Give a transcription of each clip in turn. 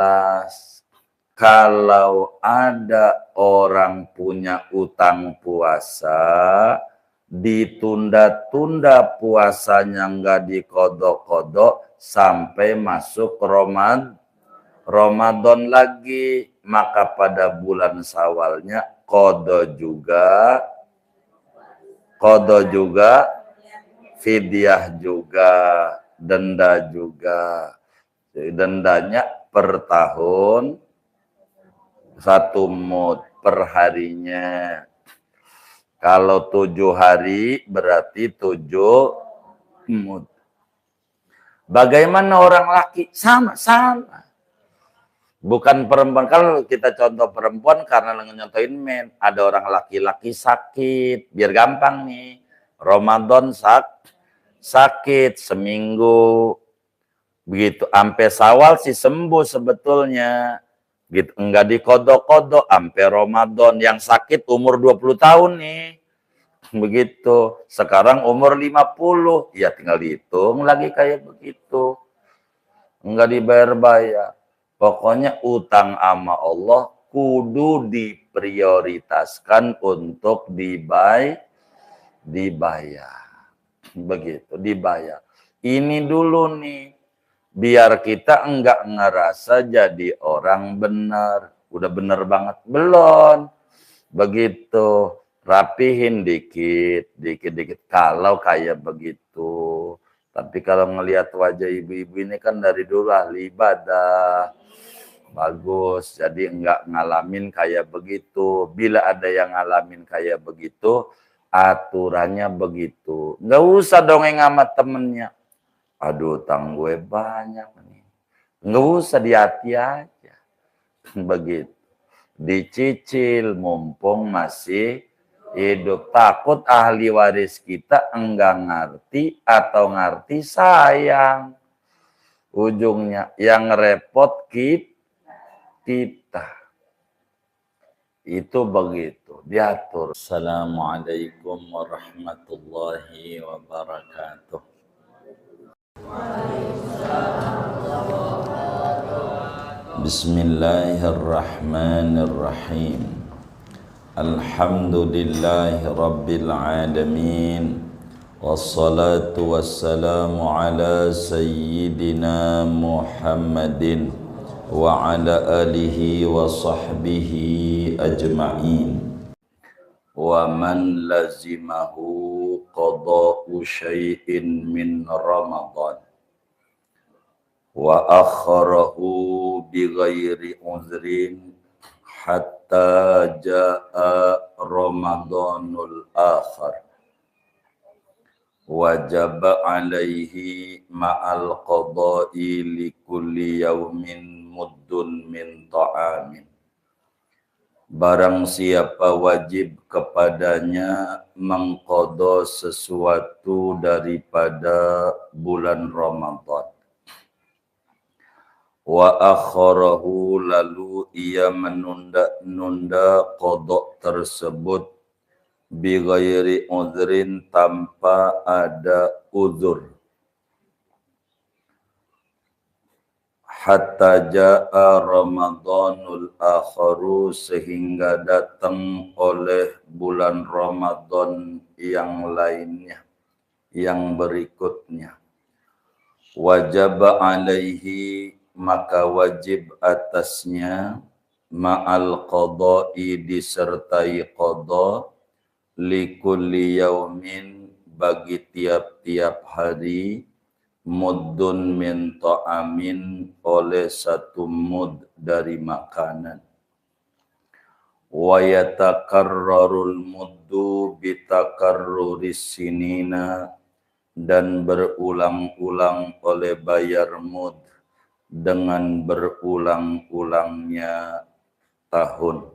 Tas, kalau ada orang punya utang puasa, ditunda-tunda puasanya nggak dikodok-kodok sampai masuk Ramadan lagi, maka pada bulan Syawalnya kodo juga, fidyah juga, denda juga. Jadi dendanya per tahun 1 mud per harinya. Kalau 7 hari berarti 7 mud. Bagaimana orang laki? Sama. Bukan perempuan. Kalau kita contoh perempuan karena nyontohin men. Ada orang laki-laki sakit. Biar gampang nih. Ramadan sakit seminggu. Begitu. Sampai Syawal sih sembuh sebetulnya. Gitu. Enggak dikodok-kodok sampai Ramadan. Yang sakit umur 20 tahun nih. Begitu. Sekarang umur 50. Ya tinggal dihitung lagi kayak begitu. Enggak dibayar-bayar. Pokoknya utang sama Allah kudu diprioritaskan untuk dibayar. Begitu, dibayar. Ini dulu nih. Biar kita enggak ngerasa jadi orang benar. Udah benar banget. Belum. Begitu. Rapihin dikit. Kalau kayak begitu. Tapi kalau ngelihat wajah ibu-ibu ini kan dari dulu ahli ibadah. Bagus. Jadi enggak ngalamin kayak begitu. Bila ada yang ngalamin kayak begitu, aturannya begitu. Enggak usah dongeng sama temennya. Aduh, utang gue banyak nih. Enggak usah di-hati aja. Begitu. Dicicil mumpung masih hidup. Takut ahli waris kita enggak ngerti atau ngerti sayang. Ujungnya yang repot kita. Itu begitu. Diatur. Assalamualaikum warahmatullahi wabarakatuh. Bismillahirrahmanirrahim. Alhamdulillahi rabbil alamin. Wassalatu wassalamu ala sayyidina Muhammadin wa ala alihi wa sahbihi ajma'in. Wa man lazimahu qada'u syai'in min Ramadan wa akharahu bighairi uzrin hatta jaa Ramadanul akhar wajaba alaihi ma'al qada'i likulli yaumin muddun min ta'amin. Barang siapa wajib kepadanya mengqadha sesuatu daripada bulan Ramadan. Wa akharahu, lalu ia menunda-nunda qadha tersebut bighairi udhrin, tanpa ada uzur. Hatta jaa Ramadanul akharu, sehingga datang oleh bulan Ramadan yang lainnya, yang berikutnya. Wajib alaihi, maka wajib atasnya, ma'al qada'i, disertai qada, likulli yaumin, bagi tiap-tiap hari, muddun min ta'amin, oleh 1 mud dari makanan. Wa yatakarrarul muddu bitakarruris sinina, dan berulang-ulang oleh bayar mud dengan berulang-ulangnya tahun.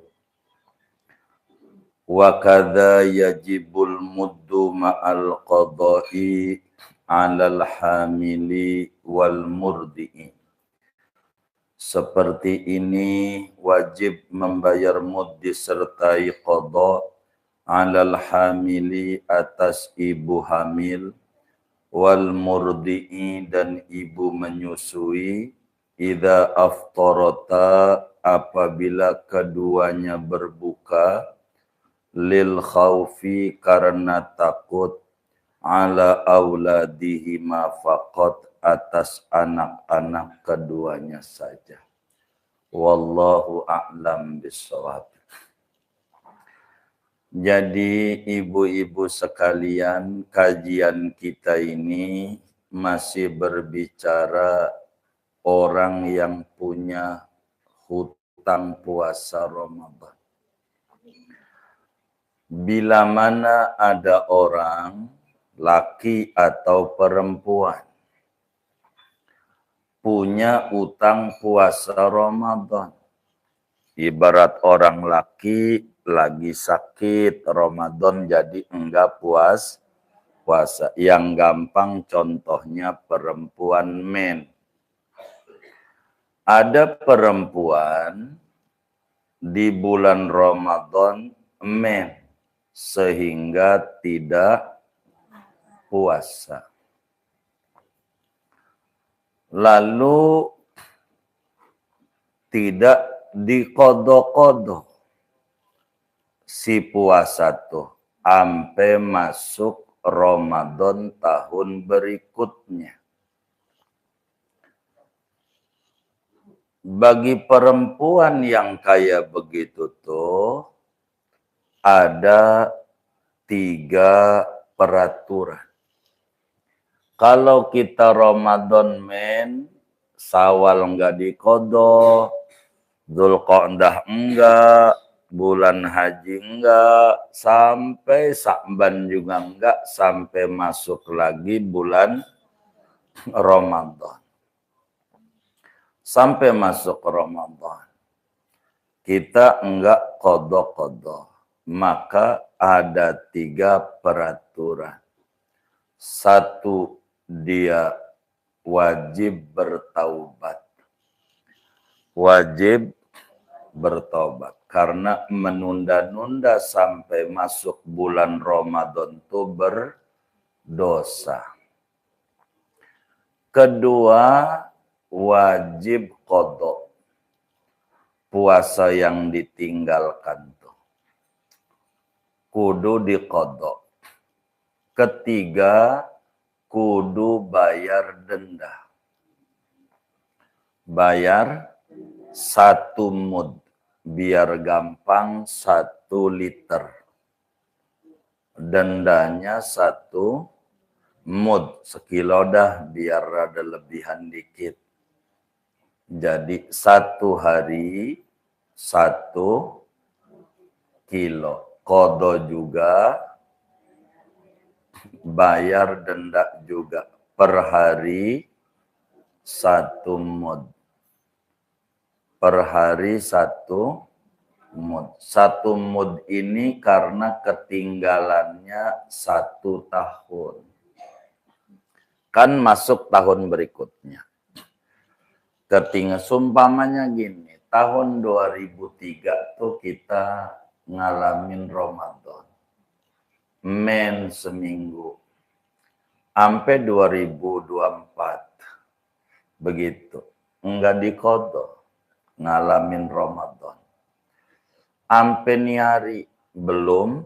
Wa kadza yajibul muddu ma'al qada'i 'alal hamili wal murdi'i. Seperti ini wajib membayar mud disertai qada 'alal hamili, atas ibu hamil, wal murdi'i, dan ibu menyusui, idza aftarata apabila keduanya berbuka, lil khaufi karena takut, ala auladihima faqat atas anak-anak keduanya saja. Wallahu a'lam bishawab. Jadi ibu-ibu sekalian, kajian kita ini masih berbicara orang yang punya hutang puasa Ramadan. Bila mana ada orang, laki atau perempuan, punya utang puasa Ramadan. Ibarat orang laki lagi sakit Ramadan jadi enggak puasa. Yang gampang contohnya perempuan men. Ada perempuan di bulan Ramadan men sehingga tidak puasa. Lalu tidak dikodok-kodok si puasa tuh sampai masuk Ramadan tahun berikutnya. Bagi perempuan yang kayak begitu tuh ada 3 peraturan. Kalau kita Ramadan men, Syawal enggak dikodok, Dzulqa'dah enggak, bulan haji enggak, sampai Sa'ban juga enggak, sampai masuk lagi bulan Ramadan. Sampai masuk Ramadan. Kita enggak kodok-kodok. Maka ada 3 peraturan. 1, dia wajib bertaubat. Wajib bertobat karena menunda-nunda sampai masuk bulan Ramadan itu berdosa. Kedua, wajib qadha. Puasa yang ditinggalkan tuh kudu diqadha. Ketiga, kudu bayar denda. Bayar 1 mud, biar gampang 1 liter. Dendanya 1 mud, sekilo dah biar ada lebihan dikit. Jadi 1 hari 1 kilo. Qadha juga, bayar denda juga. Per hari 1 mud. Per hari 1 mud. 1 mud ini karena ketinggalannya 1 tahun. Kan masuk tahun berikutnya. Ketinggalan, sumpamanya gini, tahun 2003 tuh kita ngalamin Ramadan. Men seminggu. Sampai 2024. Begitu. Enggak diqadha. Ngalamin Ramadan. Sampai nih hari belum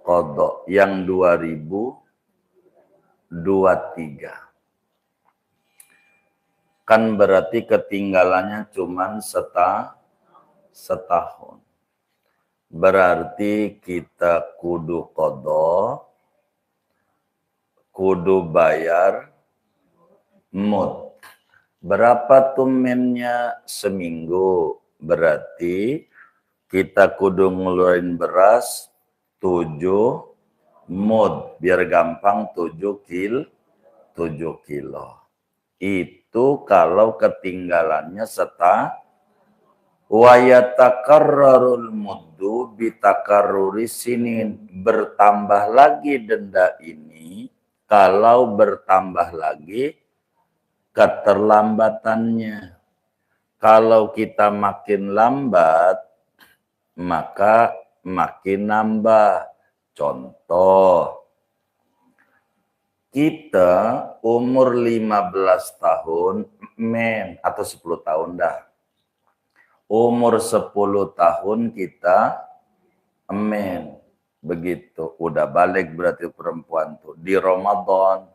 qadha yang 2023. Kan berarti ketinggalannya cuman setahun. Berarti kita kudu qadha, kudu bayar mud. Berapa tuh mennya? Seminggu. Berarti kita kudu ngeluarin beras 7 mud. Biar gampang 7 kilo. Itu kalau ketinggalannya wa yatakarrarul muddu bitakarruri sinin. Bertambah lagi denda ini kalau bertambah lagi keterlambatannya. Kalau kita makin lambat, maka makin nambah. Contoh, kita umur 15 tahun, men, atau 10 tahun dah. Umur 10 tahun kita, men. Begitu, udah balik berarti perempuan tuh. Di Ramadan,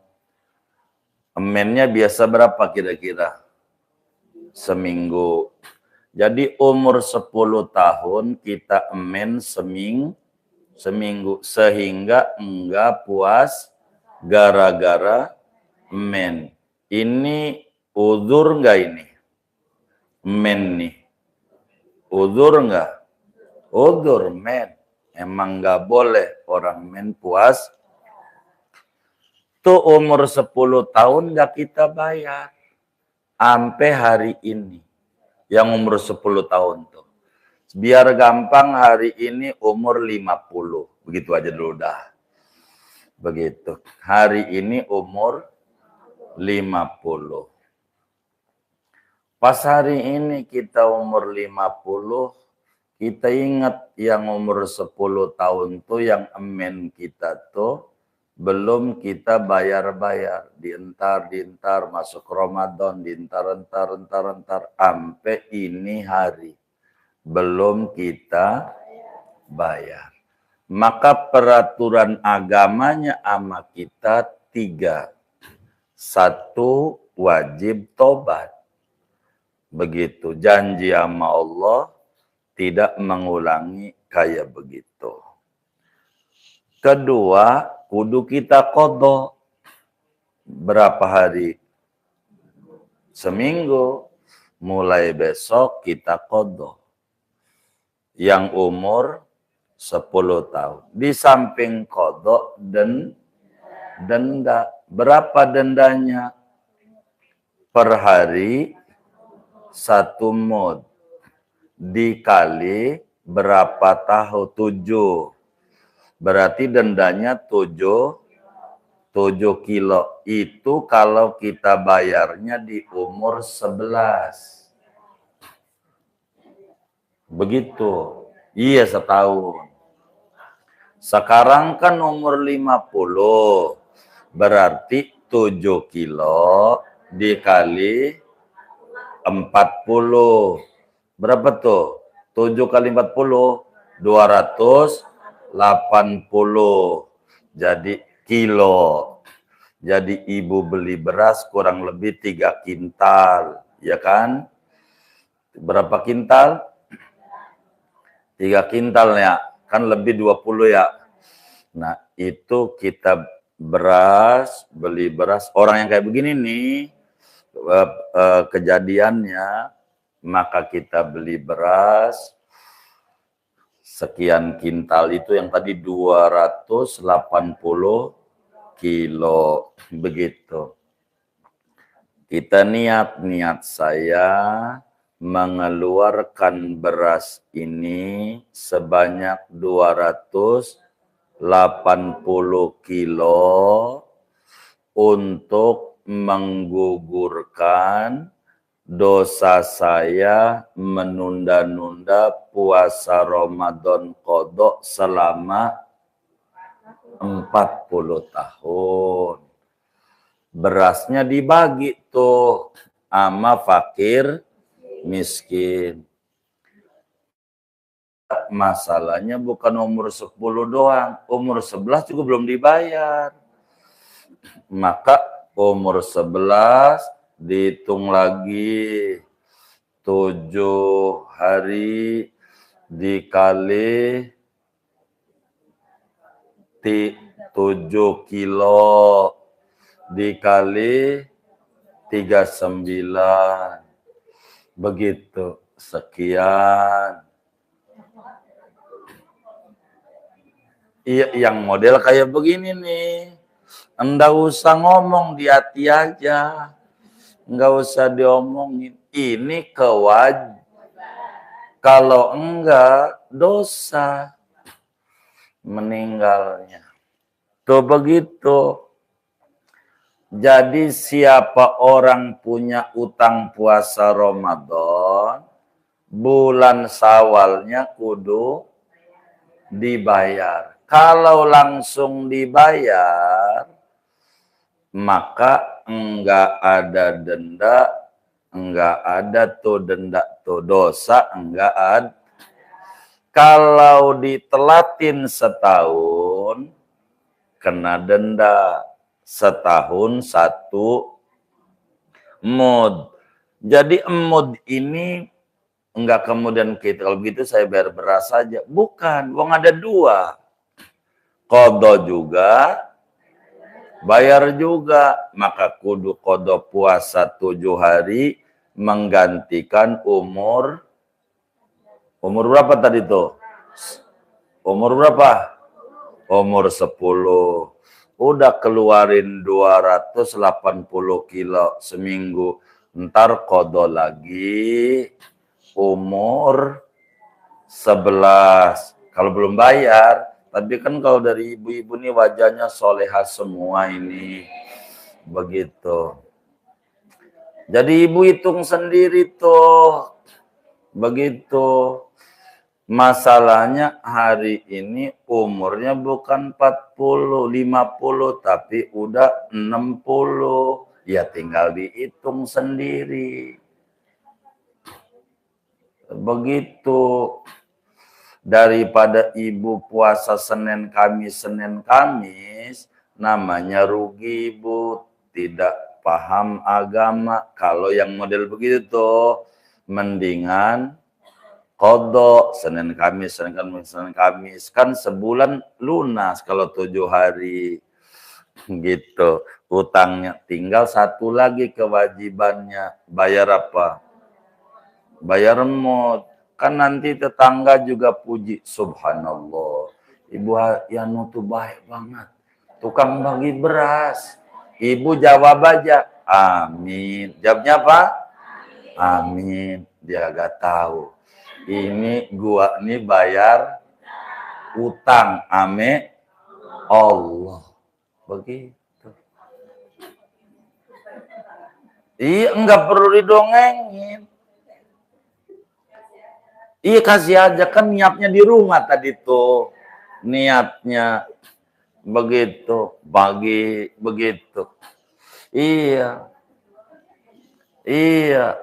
mennya biasa berapa kira-kira? Seminggu. Jadi umur 10 tahun kita men seminggu. Sehingga enggak puas gara-gara men. Ini uzur enggak ini? Men nih. Uzur enggak? Uzur men. Emang enggak boleh orang men puas. Tuh umur 10 tahun enggak kita bayar. Sampai hari ini. Yang umur 10 tahun tuh. Biar gampang hari ini umur 50. Begitu aja dulu dah. Begitu. Hari ini umur 50. Pas hari ini kita umur 50, kita ingat yang umur 10 tahun tuh yang emen kita tuh belum kita bayar-bayar. Dientar, masuk Ramadan, dientar, sampai ini hari. Belum kita bayar. Maka peraturan agamanya sama kita 3. 1, wajib tobat. Begitu. Janji sama Allah tidak mengulangi kayak begitu. Kedua, kudu kita qadha. Berapa hari? Seminggu. Mulai besok kita qadha. Yang umur 10 tahun. Di samping qadha denda. Berapa dendanya? Per hari 1 mud. Dikali berapa tahun? 7. Berarti dendanya 7 kilo. Itu kalau kita bayarnya di umur 11. Begitu. Iya, setahun. Sekarang kan umur 50. Berarti 7 kilo dikali 40. Berapa tuh? 7 kali 40. 280. Jadi kilo. Jadi ibu beli beras kurang lebih 3 kintal. Ya kan? Berapa kintal? 3 kintal ya. Kan lebih 20 ya. Nah itu kita beli beras. Orang yang kayak begini nih. Kejadiannya. Maka kita beli beras sekian kintal itu yang tadi 280 kilo. Begitu. Kita niat saya mengeluarkan beras ini sebanyak 280 kilo untuk menggugurkan dosa saya menunda-nunda puasa Ramadan qadha selama 40 tahun. Berasnya dibagi tuh sama fakir miskin. Masalahnya bukan umur 10 doang, umur 11 juga belum dibayar. Maka umur 11 dihitung lagi 7 hari dikali 7 kilo dikali 39. Begitu. Sekian. Iya, yang model kayak begini nih. Enggak usah ngomong, di hati aja. Enggak usah diomongin. Ini kewajiban. Kalau enggak, dosa meninggalnya. Tuh begitu. Jadi siapa orang punya utang puasa Ramadan, bulan Syawalnya kudu dibayar. Kalau langsung dibayar, maka enggak ada denda, enggak ada tuh denda tuh dosa, enggak ada. Kalau ditelatin setahun, kena denda setahun 1 mud. Jadi mud ini enggak kemudian kita, kalau begitu saya bayar beras saja. Bukan, uang ada 2. Qadha juga, bayar juga. Maka kudu qadha puasa 7 hari menggantikan umur berapa tadi tuh? Umur berapa? Umur 10. Udah keluarin 280 kilo seminggu. Ntar qadha lagi umur 11. Kalau belum bayar, tapi kan kalau dari ibu-ibu nih wajahnya solehah semua ini. Begitu. Jadi ibu hitung sendiri tuh. Begitu. Masalahnya hari ini umurnya bukan 40, 50, tapi udah 60. Ya tinggal dihitung sendiri. Begitu. Daripada ibu puasa Senin Kamis, namanya rugi ibu. Tidak paham agama. Kalau yang model begitu tuh, mendingan qadha Senin Kamis. Kan sebulan lunas kalau 7 hari. Gitu. Utangnya tinggal 1 lagi kewajibannya. Bayar apa? Bayar mud. Kan nanti tetangga juga puji. Subhanallah. Ibu Yanu tuh baik banget. Tukang bagi beras. Ibu jawab aja. Amin. Jawabnya apa? Amin. Dia gak tahu. Ini gua nih bayar utang ame Allah. Begitu. Iya, enggak perlu didongengin. Iya, kasih aja. Kan niatnya di rumah tadi tuh. Niatnya begitu. Bagi begitu. Iya. Iya.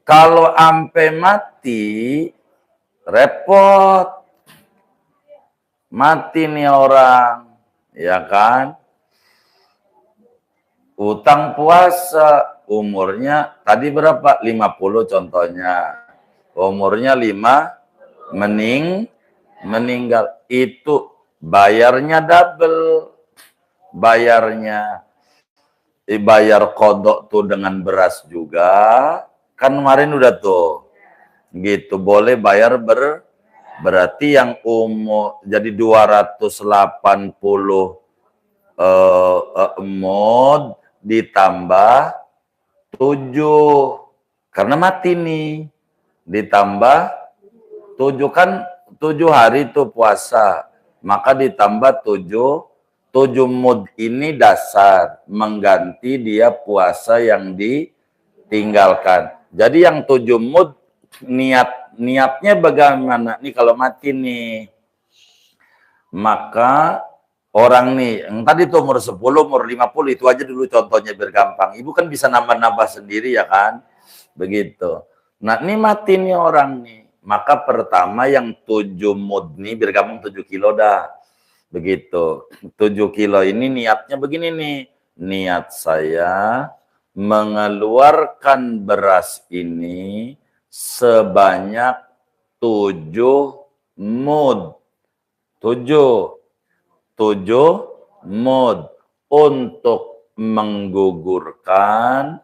Kalau ampe mati, repot. Mati nih orang. Ya kan? Utang puasa. Umurnya tadi berapa? 50 contohnya. Umurnya 5, meninggal. Itu bayarnya double. Bayarnya dibayar qadha tuh dengan beras juga. Kan kemarin udah tuh. Gitu, boleh bayar berarti yang umur jadi 280 mud ditambah 7. Karena mati nih. Ditambah 7 kan 7 hari itu puasa. Maka ditambah 7 mud ini dasar mengganti dia puasa yang ditinggalkan. Jadi yang 7 mud niatnya bagaimana? Nih kalau mati nih. Maka orang nih, yang tadi tuh umur 10, umur 50 itu aja dulu contohnya biar gampang. Ibu kan bisa nambah-nambah sendiri ya kan? Begitu. Nah, ini mati nih orang nih. Maka pertama yang 7 mud nih, biar gampang 7 kilo dah. Begitu. 7 kilo ini niatnya begini nih. Niat saya mengeluarkan beras ini sebanyak 7 mud. 7 mud untuk menggugurkan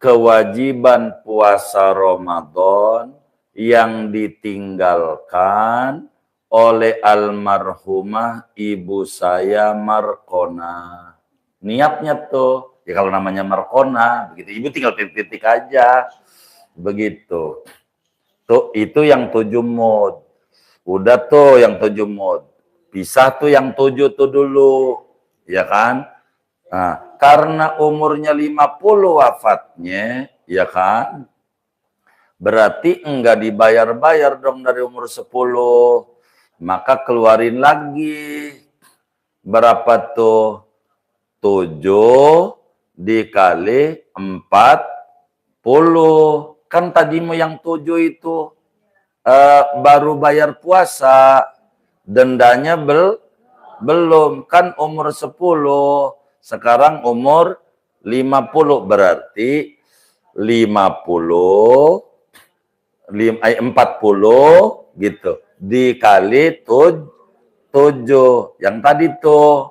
kewajiban puasa Ramadan yang ditinggalkan oleh almarhumah ibu saya Markona. Niatnya tuh, ya kalau namanya Markona, begitu ibu tinggal titik-titik aja. Begitu. Tuh itu yang 7 mud. Udah tuh yang 7 mud. Pisah tuh yang 7 tuh dulu. Ya kan? Nah, karena umurnya 50 wafatnya, ya kan? Berarti enggak dibayar-bayar dong dari umur 10. Maka keluarin lagi. Berapa tuh? 7 dikali 40. Kan tadimu yang 7 itu baru bayar puasa, dendanya belum, kan umur 10, sekarang umur 50, berarti 50 40 gitu dikali 7. Yang tadi tuh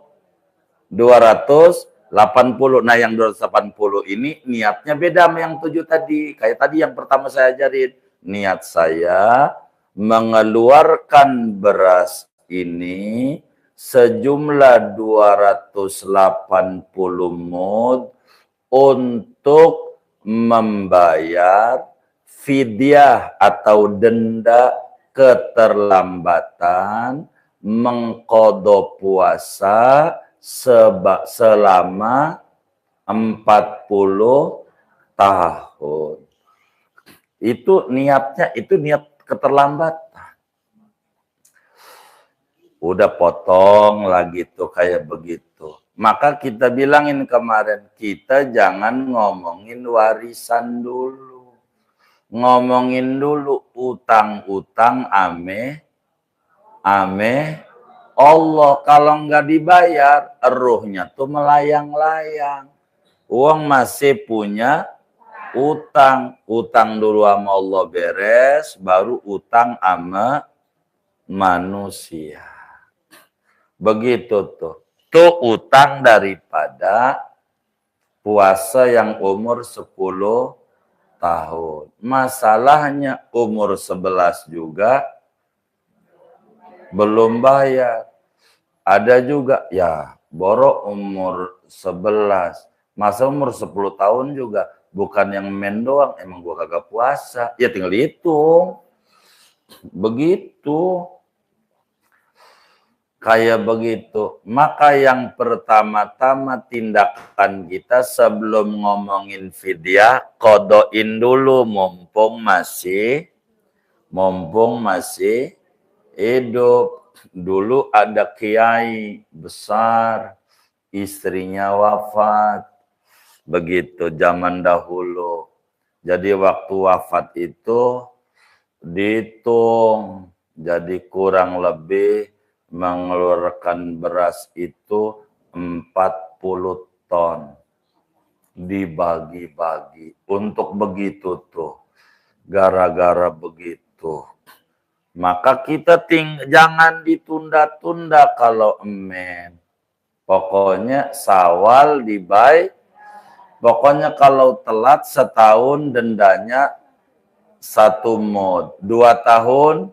280. Nah, yang 280 ini niatnya beda sama yang 7 tadi. Kayak tadi yang pertama saya ajarin. Niat saya mengeluarkan beras ini sejumlah 280 mud untuk membayar fidyah atau denda keterlambatan mengqadha puasa selama 40 tahun. Itu niatnya, itu niat keterlambatan. Udah potong lagi tuh kayak begitu. Maka kita bilangin kemarin, kita jangan ngomongin warisan dulu. Ngomongin dulu utang-utang ame Allah. Kalau nggak dibayar, ruhnya tuh melayang-layang. Uang masih punya utang. Utang dulu sama Allah beres, baru utang sama manusia. Begitu tuh. Tuh utang daripada puasa yang umur 10 tahun. Masalahnya umur 11 juga belum bayar. Ada juga, ya borok umur 11. Masa umur 10 tahun juga. Bukan yang main doang, emang gua kagak puasa. Ya tinggal hitung. Begitu. Kayak begitu. Maka yang pertama-tama tindakan kita sebelum ngomongin fidyah, kodoin dulu mumpung masih hidup. Dulu ada kiai besar, istrinya wafat. Begitu zaman dahulu. Jadi waktu wafat itu dihitung. Jadi kurang lebih mengeluarkan beras itu 40 ton. Dibagi-bagi. Untuk begitu tuh. Gara-gara begitu. Maka kita jangan ditunda-tunda kalau emen. Pokoknya Syawal pokoknya kalau telat setahun dendanya 1 mud. 2 tahun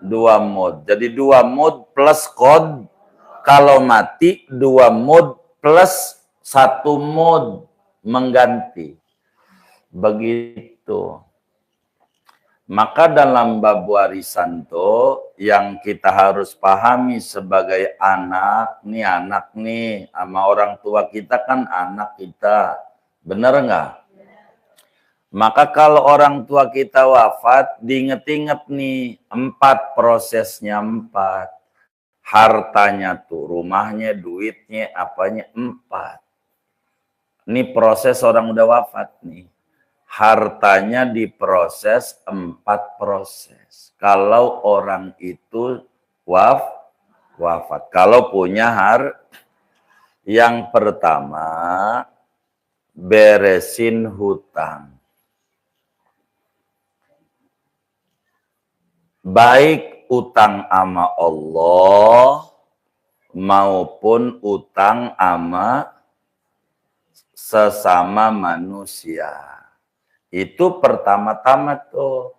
2 mud. Jadi 2 mud plus kod. Kalau mati 2 mud plus 1 mud mengganti. Begitu. Maka dalam bab warisan tuh yang kita harus pahami sebagai anak nih sama orang tua kita kan anak kita. Bener nggak? Maka kalau orang tua kita wafat, diinget-inget nih 4 prosesnya 4. Hartanya tuh, rumahnya, duitnya, apanya 4. Ini proses orang udah wafat nih. Hartanya diproses 4 proses. Kalau orang itu wafat. Kalau punya yang pertama, beresin hutang. Baik utang sama Allah maupun utang sama sesama manusia. Itu pertama-tama tuh.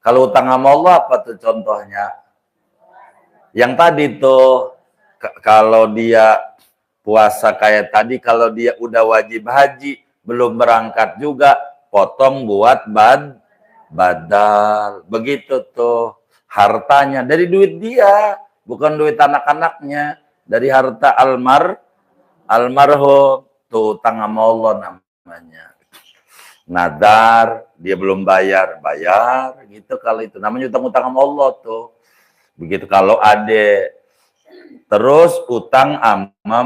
Kalau utang sama Allah apa tuh contohnya? Yang tadi tuh, kalau dia puasa kayak tadi, kalau dia udah wajib haji, belum berangkat juga, potong buat badal. Begitu tuh. Hartanya dari duit dia, bukan duit anak-anaknya. Dari harta almarhum. Tuh utang sama Allah namanya. Nadar, dia belum bayar gitu. Kalau itu namanya utang-utang sama Allah tuh. Begitu kalau ada. Terus utang sama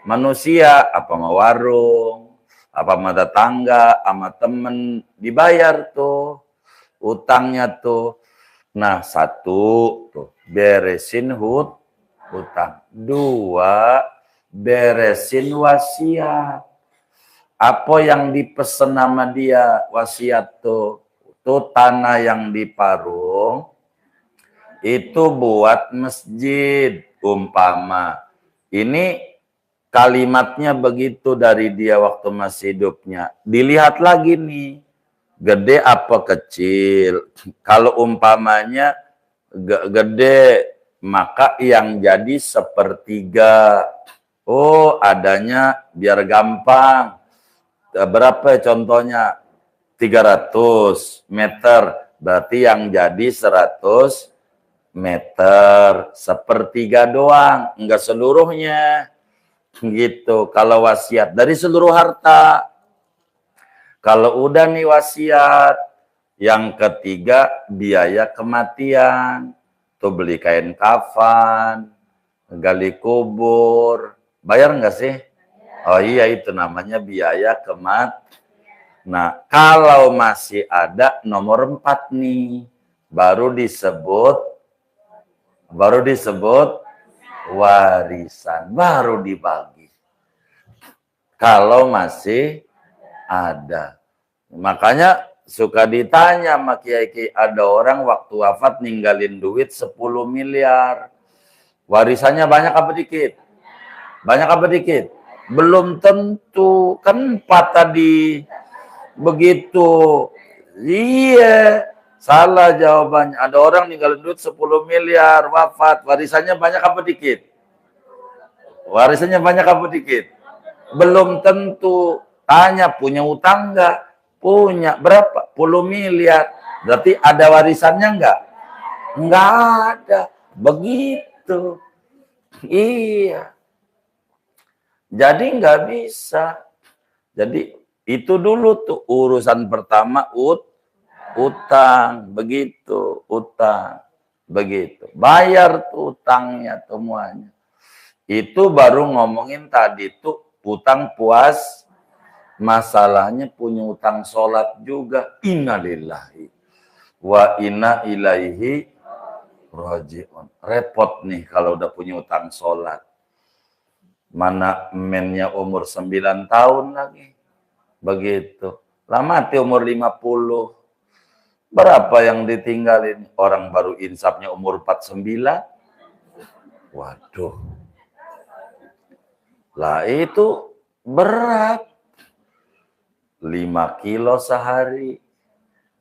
manusia, apa mau warung, apa sama tetangga, sama temen, dibayar tuh utangnya tuh. Nah, satu tuh beresin hutang. Dua, beresin wasiat. Apa yang dipesen nama dia wasiat tuh tanah yang diparung itu buat masjid umpama. Ini kalimatnya begitu dari dia waktu masih hidupnya. Dilihat lagi nih, gede apa kecil. Kalau umpamanya gede, maka yang jadi sepertiga. Oh, adanya biar gampang. Berapa contohnya? 300 meter. Berarti yang jadi 100 meter. Sepertiga doang. Enggak seluruhnya. Gitu. Kalau wasiat dari seluruh harta. Kalau udah nih wasiat. Yang ketiga biaya kematian. Tuh beli kain kafan. Gali kubur. Bayar enggak sih? Oh iya, itu namanya biaya kematian. Nah, kalau masih ada nomor 4 nih, baru disebut warisan, baru dibagi. Kalau masih ada. Makanya suka ditanya sama kiai-kiai, ada orang waktu wafat ninggalin duit 10 miliar. Warisannya banyak apa dikit? Banyak apa dikit? Belum tentu, kan 4 tadi. Begitu. Iya, salah jawabannya. Ada orang ninggalin duit 10 miliar, wafat. Warisannya banyak apa dikit? Warisannya banyak apa dikit? Belum tentu. Tanya, punya utang enggak? Punya. Berapa? 10 miliar. Berarti ada warisannya enggak? Enggak ada. Begitu. Iya. Jadi nggak bisa. Jadi itu dulu tuh urusan pertama utang, begitu, utang, begitu. Bayar tuh utangnya semuanya. Itu baru ngomongin tadi tuh utang puas, masalahnya punya utang sholat juga. Innalillahi wa inna ilaihi rajiun. Repot nih kalau udah punya utang sholat. Mana mennya umur 9 tahun lagi. Begitu. Lah mati umur 50. Berapa yang ditinggalin? Orang baru insapnya umur 49. Waduh. Lah itu berat. 5 kilo sehari.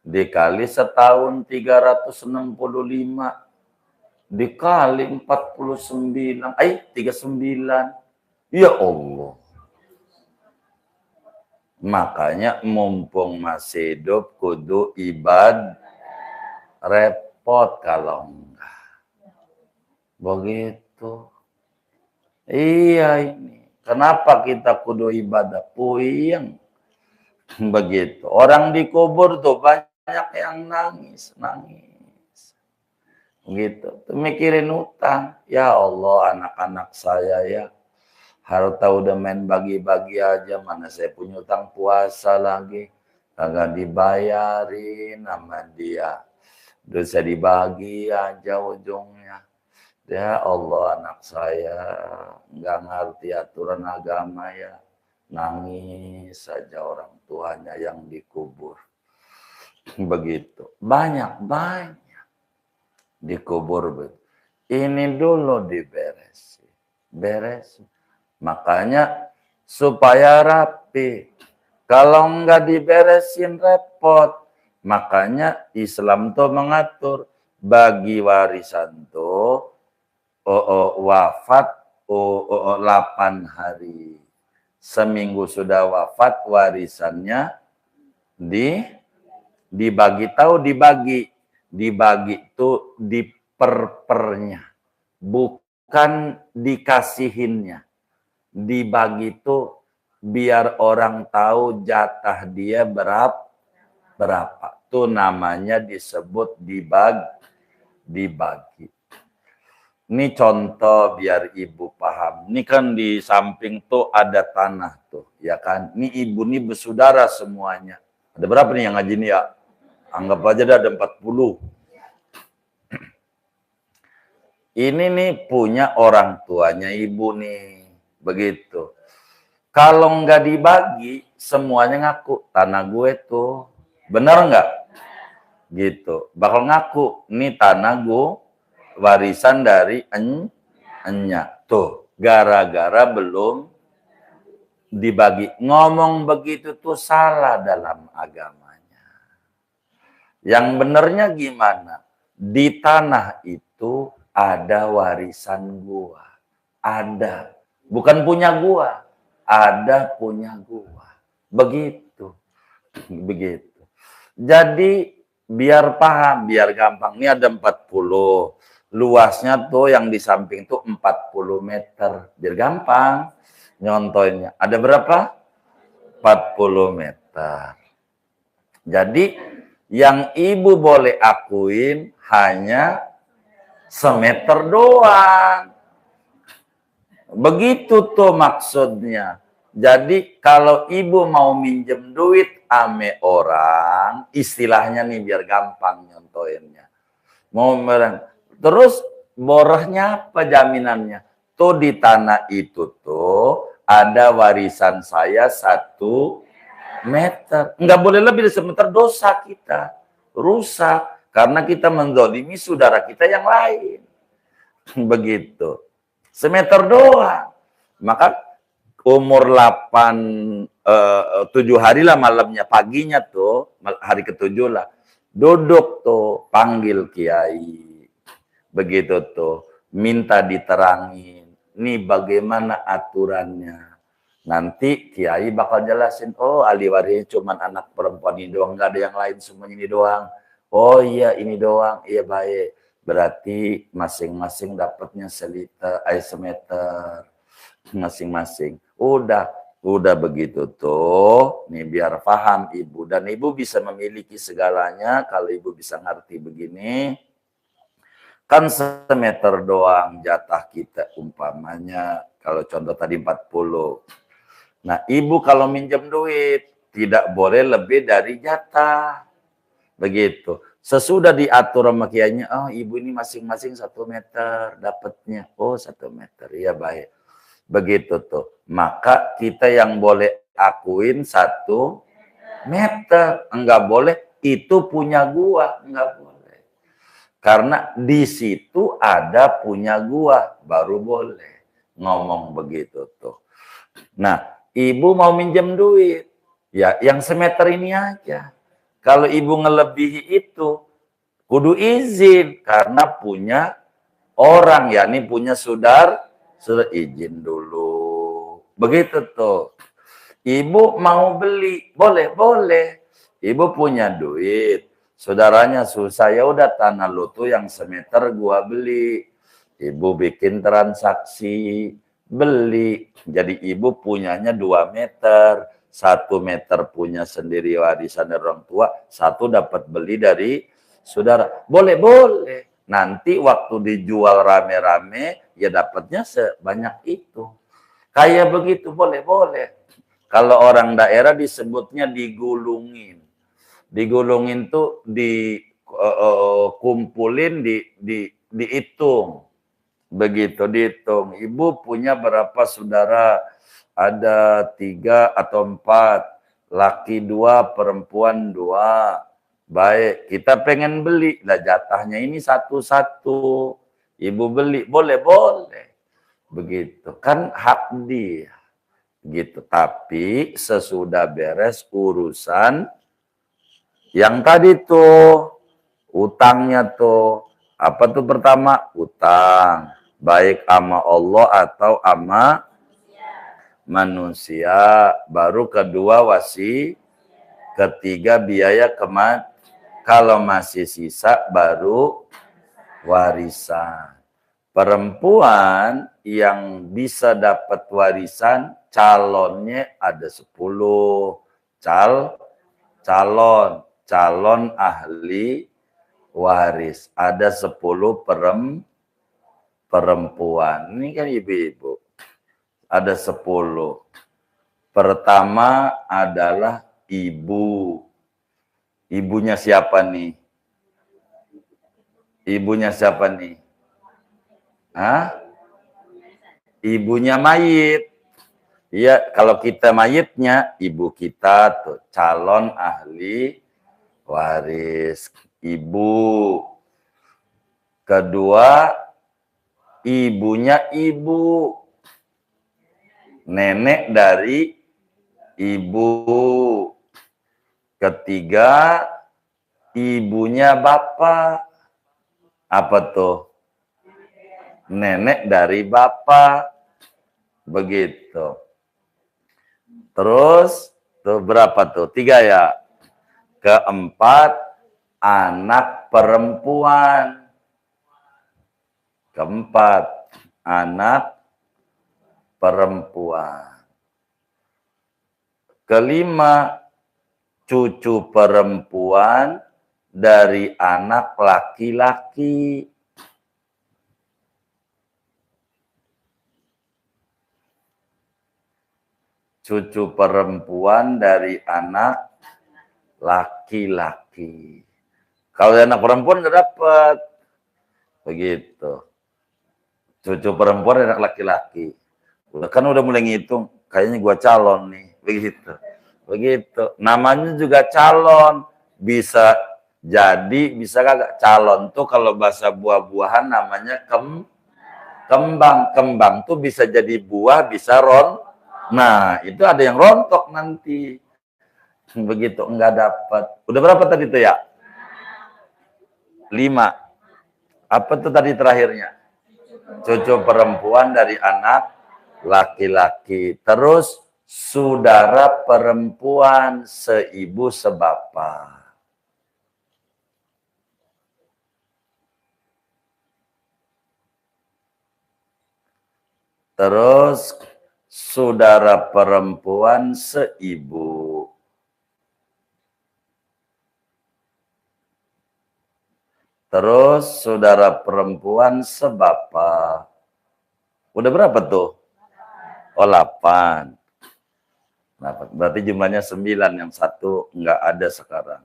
Dikali setahun 365. Dikali 49. 39. Ya Allah. Makanya mumpung masih hidup kudu repot kalau enggak. Begitu. Iya ini. Kenapa kita kudu ibadah? Puyeng. Begitu. Orang dikubur tuh banyak yang nangis. Gitu. Tuh mikirin utang. Ya Allah, anak-anak saya ya. Harta udah main bagi-bagi aja, mana saya punya utang puasa lagi. Kagak dibayarin sama dia. Dosa dibagi aja ujungnya. Ya Allah, anak saya nggak ngerti aturan agama ya. Nangis saja orang tuanya yang dikubur. Begitu. Banyak dikubur. Ini dulu diberesin. Beresin. Makanya supaya rapi. Kalau enggak diberesin repot. Makanya Islam tuh mengatur bagi warisan tuh wafat 8 hari. Seminggu sudah wafat warisannya dibagi itu diperpernya, bukan dikasihinnya. Dibagi itu biar orang tahu jatah dia berapa. Itu namanya disebut dibagi. Ini contoh biar ibu paham. Ini kan di samping tuh ada tanah tuh, ya kan? Ini ibu nih bersaudara semuanya. Ada berapa nih yang ngaji nih ya? Anggap aja ada 40. Ini nih punya orang tuanya ibu nih. Begitu. Kalau nggak dibagi, semuanya ngaku tanah gue tuh. Bener nggak? Gitu. Bakal ngaku, ini tanah gue warisan dari Enya. Tuh, gara-gara belum dibagi. Ngomong begitu tuh salah dalam agamanya. Yang benernya gimana? Di tanah itu ada warisan gua. Ada. Bukan punya gua. Ada punya gua. Begitu. Begitu. Jadi biar paham, biar gampang. Ini ada 40. Luasnya tuh yang di samping tuh 40 meter. Biar gampang nyontoinnya. Ada berapa? 40 meter. Jadi yang ibu boleh akuin hanya semeter doang. Begitu tuh maksudnya. Jadi kalau ibu mau minjem duit ame orang, istilahnya nih biar gampang nyontoinnya. Mau terus borahnya apa jaminannya? Tuh di tanah itu tuh ada warisan saya 1 meter. Enggak boleh lebih dari semeter, dosa kita. Rusak. Karena kita menzolimi saudara kita yang lain. Begitu. Semeter doang. Maka umur 7 hari lah malamnya, paginya tuh, hari ke-7 lah. Duduk tuh, panggil kiai. Begitu tuh, minta diterangin. Nih bagaimana aturannya. Nanti kiai bakal jelasin, oh ahli warisnya cuma anak perempuan ini doang, nggak ada yang lain, semuanya ini doang. Oh iya ini doang, iya baik. Berarti masing-masing dapatnya semeter masing-masing. Udah begitu tuh. Nih biar paham ibu, dan ibu bisa memiliki segalanya kalau ibu bisa ngerti begini. Kan semeter doang jatah kita umpamanya, kalau contoh tadi 40. Nah, ibu kalau minjem duit tidak boleh lebih dari jatah. Begitu. Sesudah diatur sama kiainya, oh ibu ini masing-masing 1 meter dapatnya. Oh 1 meter, iya baik. Begitu tuh. Maka kita yang boleh akuin 1 meter. Enggak boleh, itu punya gua. Enggak boleh. Karena di situ ada punya gua. Baru boleh ngomong begitu tuh. Nah, ibu mau minjem duit. Ya, yang semeter ini aja. Kalau ibu ngelebihi itu, kudu izin karena punya orang, ya ini punya saudara, sudah izin dulu. Begitu tuh. Ibu mau beli, boleh. Ibu punya duit, saudaranya susah, ya udah tanah lu tuh yang semeter gua beli. Ibu bikin transaksi, beli. Jadi ibu punyanya 2 meter. 1 meter punya sendiri warisan dari orang tua, 1 dapat beli dari saudara. Boleh. Nanti waktu dijual rame-rame, ya dapatnya sebanyak itu. Kayak begitu, boleh. Kalau orang daerah disebutnya digulungin. Digulungin tuh dikumpulin, dihitung. Begitu dihitung. Ibu punya berapa saudara? Ada 3 atau 4, laki 2, perempuan 2. Baik, kita pengen beli, lah jatahnya ini 1-1. Ibu beli, boleh. Begitu, kan hak dia. Gitu. Tapi sesudah beres urusan yang tadi tuh, utangnya tuh, apa tuh pertama? Utang. Baik sama Allah atau sama manusia, baru kedua ketiga biaya kematian. Kalau masih sisa baru warisan. Perempuan yang bisa dapat warisan calonnya ada 10 calon ahli waris, ada 10 perempuan. Ini kan ibu-ibu. Ada 10. Pertama adalah ibu. Ibunya siapa nih? Ibunya siapa nih? Hah? Ibunya mayit. Iya, kalau kita mayitnya, ibu kita tuh calon ahli waris. Ibu. Kedua, ibunya ibu. Nenek dari ibu. Ketiga, ibunya bapak. Apa tuh? Nenek dari bapak. Begitu. Terus, tuh berapa tuh? 3 ya. Keempat, anak perempuan. Keempat, anak perempuan. Kelima, cucu perempuan dari anak laki-laki. Cucu perempuan dari anak laki-laki. Kalau anak perempuan nggak dapat. Begitu. Cucu perempuan dari anak laki-laki. Kan udah mulai ngitung. Kayaknya gua calon nih. Begitu. Begitu. Namanya juga calon. Bisa jadi, bisa kagak. Calon tuh kalau bahasa buah-buahan namanya kembang. Kembang tuh bisa jadi buah, bisa Nah, itu ada yang rontok nanti. Begitu, enggak dapat. Udah berapa tadi tuh ya? 5. Apa tuh tadi terakhirnya? Cucu perempuan dari anak laki-laki. Terus, saudara perempuan seibu sebapa. Terus, saudara perempuan seibu. Terus, saudara perempuan sebapa. Udah berapa tuh? Oh, 8. Berarti jumlahnya 9. Yang 1 nggak ada sekarang.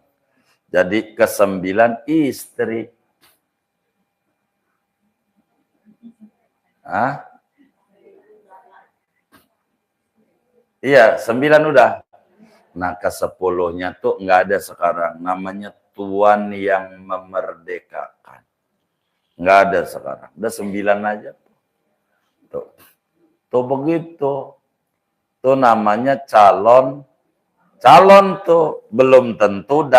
Jadi, ke-9 istri. Hah? Iya, 9 udah. Nah, ke-10-nya tuh nggak ada sekarang. Namanya tuan yang memerdekakan. Nggak ada sekarang. Udah 9 aja. Tuh. Tuh begitu. Tuh namanya calon. Calon tuh belum tentu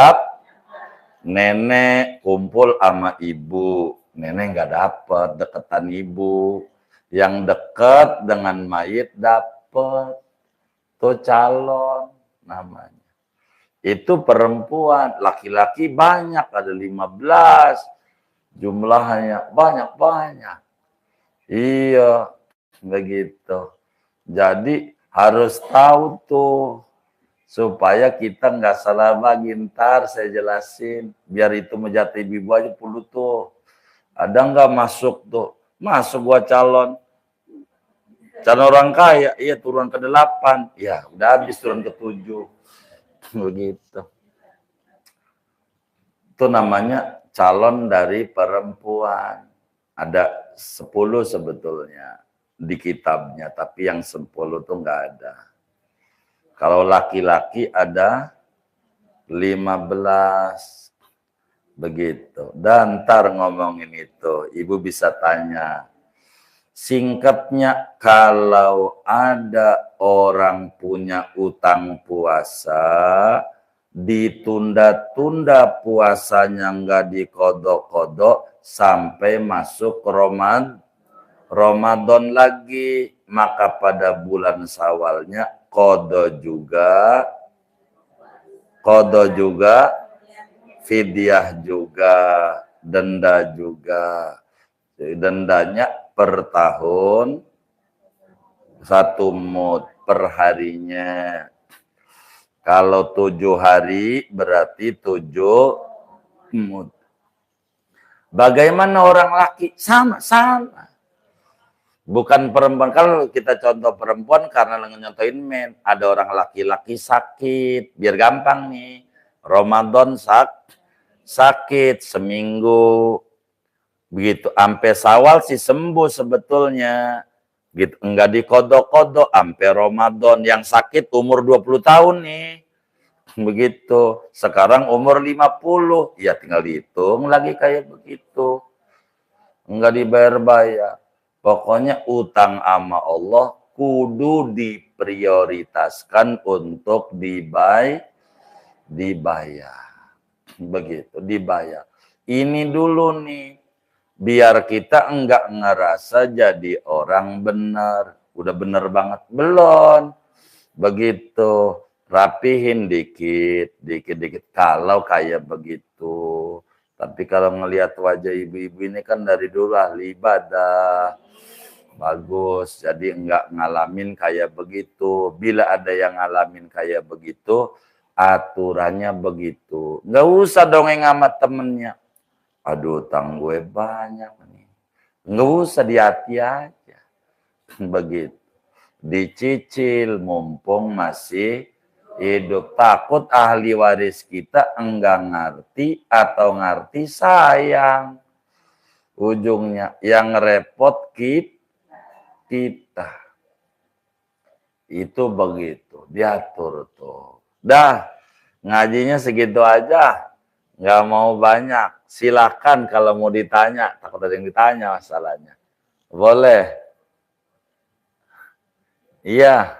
nenek kumpul sama ibu. Nenek nggak dapet deketan ibu. Yang deket dengan mayit dapet. Tuh calon namanya. Itu perempuan, laki-laki banyak, ada 15. Jumlahnya banyak-banyak. Iya, begitu. Jadi harus tahu tuh, supaya kita nggak salah bagi. Ntar saya jelasin, biar itu menjadi ibu aja dulu tuh. Ada nggak masuk tuh? Masuk gua calon orang kaya, iya turun ke-8. Ya, udah habis turun ke-7. Begitu. Itu namanya calon dari perempuan. Ada 10 sebetulnya di kitabnya, tapi yang 10 tuh nggak ada. Kalau laki-laki ada 15. Begitu. Dan ntar ngomongin itu, ibu bisa tanya. Singkatnya, kalau ada orang punya utang puasa, ditunda-tunda puasanya nggak dikodok-kodok sampai masuk Ramadan lagi, maka pada bulan Syawalnya kodo juga, fidyah juga, denda juga. Jadi dendanya per tahun 1 mud per harinya. Kalau 7 hari berarti 7 mud. Bagaimana orang laki? Sama. Bukan perempuan. Kalau kita contoh perempuan karena nyontohin men. Ada orang laki-laki sakit. Biar gampang nih. Ramadan sakit seminggu. Begitu. Sampai Syawal sih sembuh sebetulnya. Gitu. Enggak dikodok-kodok. Sampai Ramadan. Yang sakit umur 20 tahun nih. Begitu. Sekarang umur 50. Ya tinggal dihitung lagi kayak begitu. Enggak dibayar-bayar. Pokoknya utang sama Allah kudu diprioritaskan untuk dibayar. Begitu, dibayar. Ini dulu nih, biar kita enggak ngerasa jadi orang benar. Udah benar banget. Belum. Begitu. Rapihin dikit, dikit-dikit. Kalau kayak begitu. Tapi kalau ngelihat wajah ibu-ibu ini kan dari dulu ahli ibadah. Bagus, jadi enggak ngalamin kayak begitu. Bila ada yang ngalamin kayak begitu, aturannya begitu. Enggak usah dongeng sama temennya. Aduh, utang gue banyak nih. Enggak usah, di hati aja. Begitu. Dicicil mumpung masih hidup. Takut ahli waris kita enggak ngerti atau ngerti sayang. Ujungnya yang repot kita. Itu begitu. Diatur tuh. Dah, ngajinya segitu aja. Nggak mau banyak. Silakan kalau mau ditanya. Takut ada yang ditanya masalahnya. Boleh. Iya.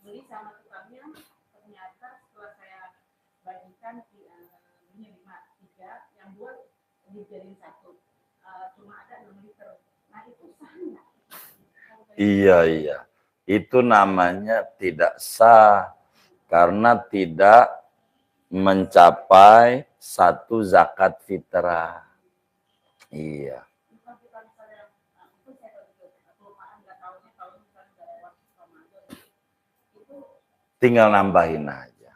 Beli sama tukangnya, ternyata setelah saya bagikan ini 5, 3, yang 2 dijadiin 1, cuma ada 6 liter. Nah itu sah nggak? Iya. Itu namanya tidak sah karena tidak mencapai satu zakat fitrah. Iya. Tinggal nambahin aja.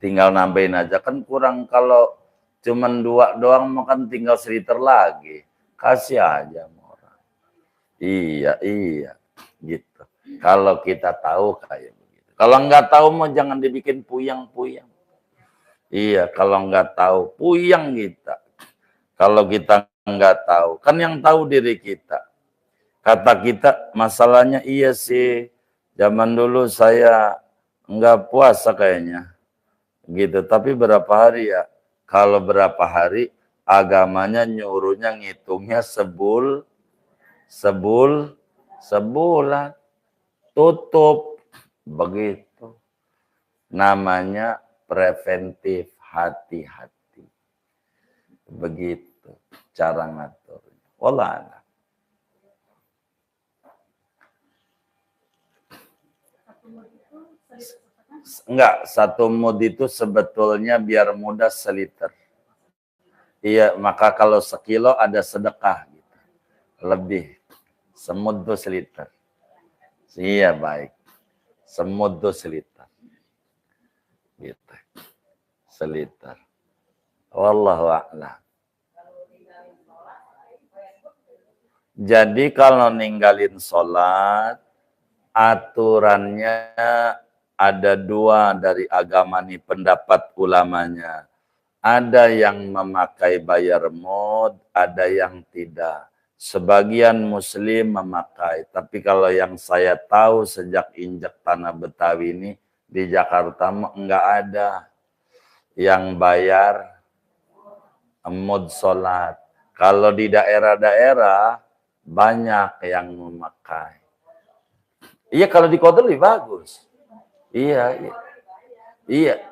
Tinggal nambahin aja. Kan kurang kalau cuman 2 doang makan tinggal 1 liter lagi. Kasih aja sama orang. Iya. Gitu. Kalau kita tahu kayak begitu. Kalau nggak tahu mau jangan dibikin puyang-puyang. Iya, kalau nggak tahu puyang kita. Kalau kita nggak tahu, kan yang tahu diri kita. Kata kita, masalahnya iya sih. Zaman dulu saya nggak puasa kayaknya. Gitu, tapi berapa hari ya? Kalau berapa hari, agamanya nyuruhnya ngitungnya sebulan. Tutup. Begitu. Namanya preventif, hati-hati. Begitu cara ngaturnya. Wallah a'lam. Enggak, 1 mud itu sebetulnya biar mudah 1 liter. Iya, maka kalau sekilo ada sedekah gitu. Lebih. Semut tuh 1 liter. Iya, baik. Semut tuh 1 liter. Gitu. 1 liter. Wallahu a'lam. Jadi kalau ninggalin sholat, aturannya ada 2 dari agama nih pendapat ulamanya. Ada yang memakai bayar mud, ada yang tidak. Sebagian muslim memakai, tapi kalau yang saya tahu sejak injak tanah Betawi ini di Jakarta enggak ada yang bayar mud sholat. Kalau di daerah-daerah banyak yang memakai. Iya, kalau di kota lebih bagus. Iya.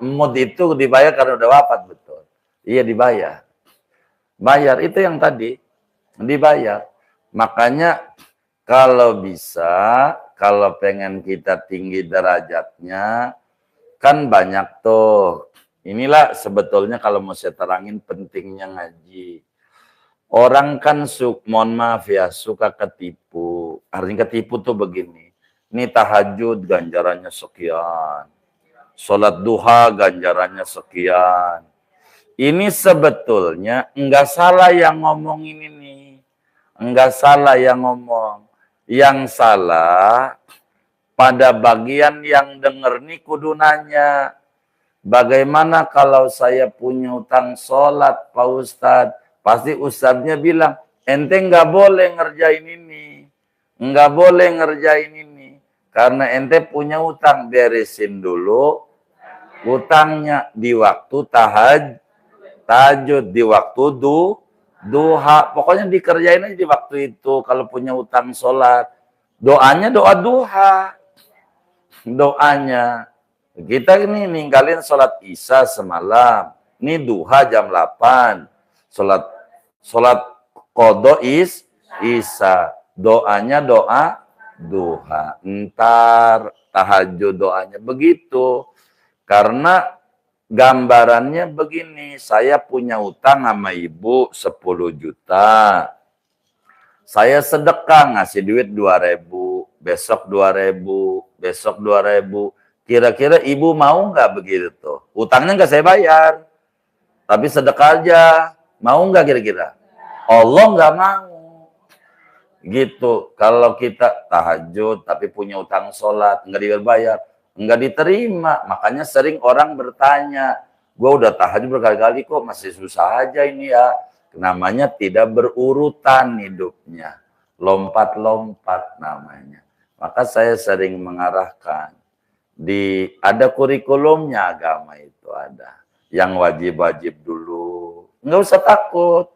Mud itu dibayar karena udah wafat, betul. Iya, dibayar. Bayar, itu yang tadi. Dibayar. Makanya kalau bisa, kalau pengen kita tinggi derajatnya, kan banyak tuh. Inilah sebetulnya kalau mau saya terangin pentingnya ngaji. Orang kan mohon maaf ya, suka ketipu. Artinya ketipu tuh begini. Ini tahajud ganjarannya sekian. Sholat duha ganjarannya sekian. Ini sebetulnya enggak salah yang ngomong ini nih. Enggak salah yang ngomong. Yang salah pada bagian yang denger nih kudu nanya. Bagaimana kalau saya punya utang sholat, Pak Ustadz? Pasti Ustadznya bilang, ente nggak boleh ngerjain ini. Nggak boleh ngerjain ini. Karena ente punya utang, beresin dulu utangnya di waktu tahajud, di waktu duha. Pokoknya dikerjain aja di waktu itu. Kalau punya utang sholat. Doanya doa duha. Doanya. Kita ini ninggalin sholat isya semalam. Ini duha jam 8. Sholat qadha isya. Doanya doa duha. Entar tahajud doanya begitu. Karena gambarannya begini. Saya punya utang sama ibu 10 juta. Saya sedekah ngasih duit 2.000. Besok 2.000. Besok 2.000. Kira-kira ibu mau nggak begitu tuh? Utangnya nggak saya bayar, tapi sedekah aja. Mau nggak kira-kira? Allah nggak mau. Gitu. Kalau kita tahajud tapi punya utang sholat nggak dibayar, nggak diterima. Makanya sering orang bertanya, gue udah tahajud berkali-kali kok masih susah aja ini ya. Namanya tidak berurutan hidupnya, lompat-lompat namanya. Maka saya sering mengarahkan. Ada kurikulumnya agama itu ada. Yang wajib-wajib dulu. Nggak usah takut.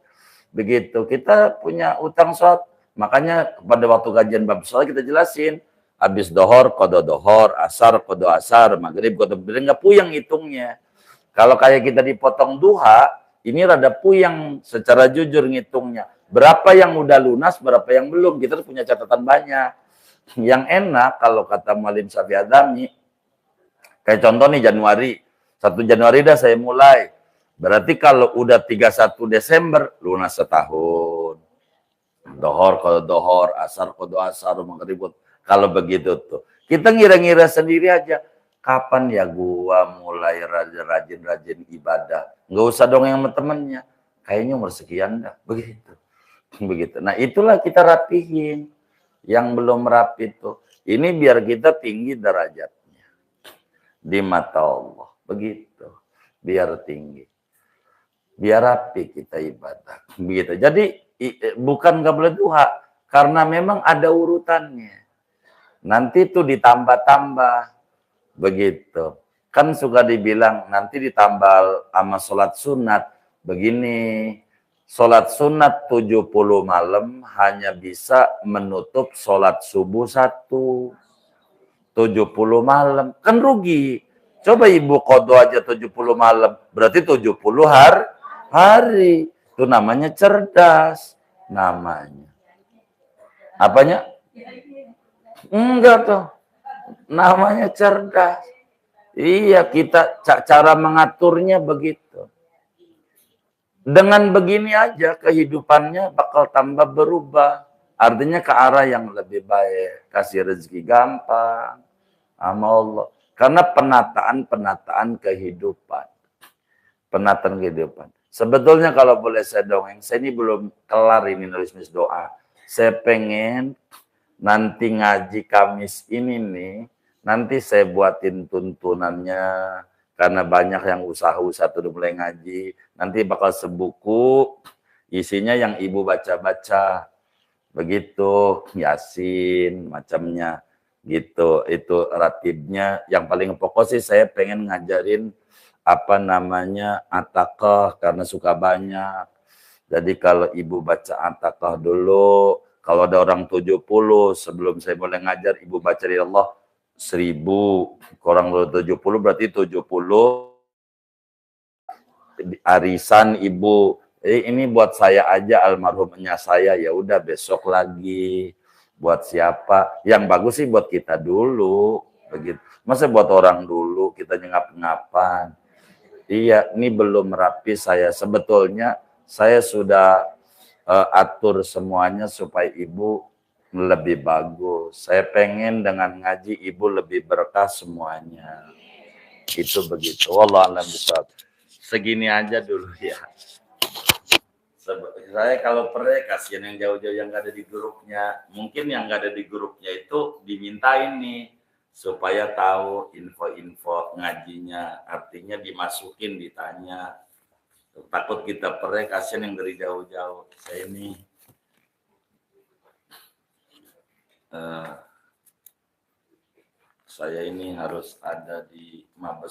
Begitu. Kita punya utang sholat. Makanya pada waktu kajian bab sholat kita jelasin. Habis dohor, kodo dohor, asar, kodo asar, maghrib, kodo maghrib. Nggak puyeng hitungnya. Kalau kayak kita dipotong duha, ini rada puyeng secara jujur ngitungnya. Berapa yang udah lunas, berapa yang belum. Kita punya catatan banyak. Yang enak kalau kata Mualim Syafi'i Adami, kayak contoh nih Januari, 1 Januari dah saya mulai. Berarti kalau udah 31 Desember, lunas setahun. Dohor, kodo dohor, asar, kodo asar, maghrib. Kalau begitu tuh. Kita ngira-ngira sendiri aja. Kapan ya gua mulai rajin-rajin ibadah? Nggak usah dong yang sama temennya. Kayaknya umur sekian dah. Begitu. Begitu. Nah itulah kita rapihin. Yang belum rapi tuh. Ini biar kita tinggi derajat di mata Allah. Begitu. Biar tinggi. Biar rapi kita ibadah. Begitu. Jadi bukan nggak boleh duha. Karena memang ada urutannya. Nanti itu ditambah-tambah. Begitu. Kan suka dibilang nanti ditambah sama sholat sunat. Begini. Sholat sunat 70 malam hanya bisa menutup sholat subuh 1. 70 malam. Kan rugi. Coba ibu kodo aja 70 malam. Berarti 70 hari. Itu namanya cerdas. Namanya. Apanya? Enggak tuh. Namanya cerdas. Iya, kita cara mengaturnya begitu. Dengan begini aja kehidupannya bakal tambah berubah. Artinya ke arah yang lebih baik. Kasih rezeki gampang. Sama Allah. Karena penataan kehidupan. Penataan kehidupan. Sebetulnya kalau boleh saya dongeng, saya ini belum kelar ini nulis doa. Saya pengen nanti ngaji Kamis ini nih, nanti saya buatin tuntunannya. Karena banyak yang usaha-usaha tuh udah mulai ngaji. Nanti bakal sebuku, isinya yang ibu baca-baca. Begitu, Yasin, macamnya. Gitu, itu ratibnya. Yang paling pokok sih saya pengen ngajarin apa namanya At-Taqah karena suka banyak. Jadi kalau ibu baca At-Taqah dulu, kalau ada orang 70 sebelum saya mulai ngajar, ibu baca dari Allah 1000, kurang dari 70 berarti 70 arisan ibu. Ini buat saya aja almarhumnya saya, ya udah besok lagi. Buat siapa? Yang bagus sih buat kita dulu, begitu. Masa buat orang dulu kita ngap-ngapan. Iya, ini belum rapi saya. Sebetulnya saya sudah atur semuanya supaya ibu lebih bagus. Saya pengen dengan ngaji ibu lebih berkah semuanya. Itu begitu. Wallahu a'lam bishawab. Segini aja dulu ya. Saya kalau perlu kasihan yang jauh-jauh yang nggak ada di grupnya. Mungkin yang nggak ada di grupnya itu dimintain nih supaya tahu info-info ngajinya. Artinya dimasukin, ditanya. Takut kita perlu kasihan yang dari jauh-jauh. Saya ini harus ada di Mabes